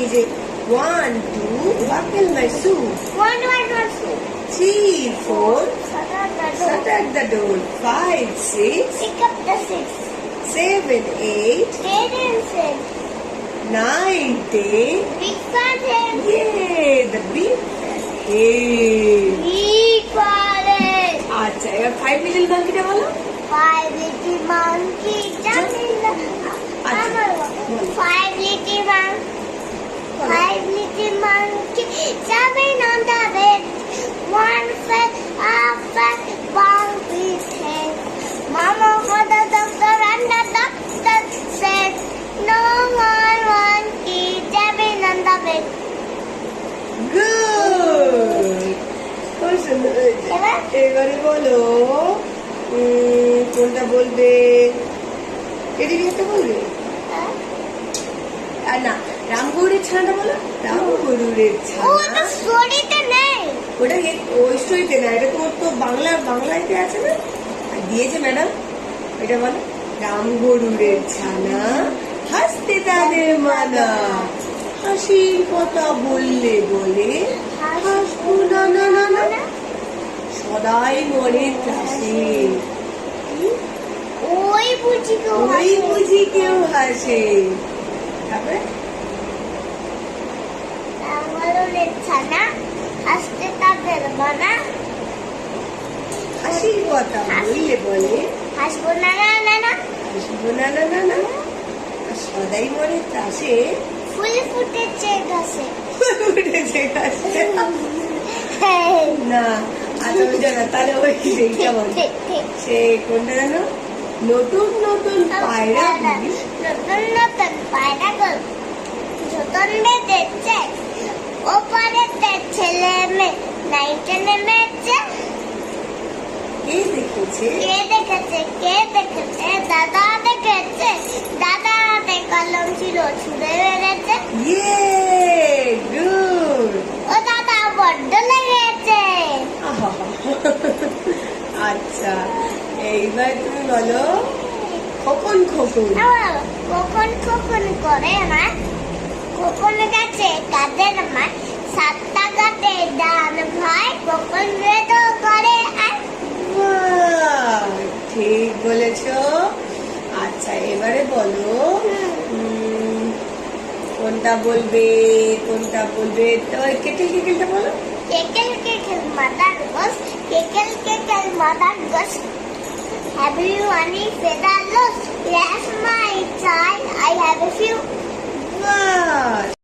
1, 2, buckle my shoe. 1, 2, 3, 4, shut the at the door. 5, 6, Pick up the 6. 7, 8, 10 and 6. 9, 10. Big fountain. Yay, the big hey. Big fountain. আচ্ছা এবার 5 little monkey-টা বলো 5 little monkey jumping the আচ্ছা, বলো। 5 little monkey. 5 little monkey jumping on the bed. One fell off and bumped his head. Mama called the doctor and the doctor said, no more monkey jumping on the bed. Good. খুব সুন্দর হয়েছে। এবার? এবারে বলো কোনটা বলবে একটা বলবে আর না রামগৌড়ের ছানাটা বলো রামগৌড়ের ও ছানা তো স্টোরিতে নেই। ওটা ওই স্টোরিতে না এটা তোমার তো বাংলাতে আছে না আর দিয়েছে ম্যাডাম এটা বলো রামগরুড়ের ছানা হাসতে তাদের মানা হাসির কথা বললে বলে হাসবো না না না না না সদাই মনে ত্রাসে ওই বুঝি গো ওই বুঝি কেউ হাসে তারপরে রামগরুড়ের ছানা হাসতে তাদের মানা হাসির কথা বললে বলে হাসবো না না না না হাসবো না না না না আর সদাই মনে ত্রাসে ফুল ফুটেছে গাছে। উঠেছে গাছে না আচ্ছা ওই জানা তাহলে ওই সেইটা বল ঠিক ঠিক সে কোনটা জানো নতুন নতুন পায়রা নতুন নতুন পায়রাগুলো যতনে দেখছে ওপারে ছেলে মেয়ে নাইটে নেমেছে কে দেখেছে কে দেখেছে দাদা দেখেছে দাদা হাতে কলম ছিল ছুঁড়ে বেড়েছে ইয়ে গুড ও দাদা বড্ড লেগেছে। আচ্ছা এইবার তুমি বলো খোকন খোকন আবার কখন কখন করে আমার কখন গেছে কাদের আমার 7টা গাতে ডান ভাই কখন রেডো করে আর বাহ, ঠিক বলেছো আচ্ছা এবারে বলো কোনটা বলবে তো কেটেল কেটেলটা বলো Kegel Kegel mother goes Kegel Kegel mother goes Have you any feather lost? Yes, my child, I have a few. বাহ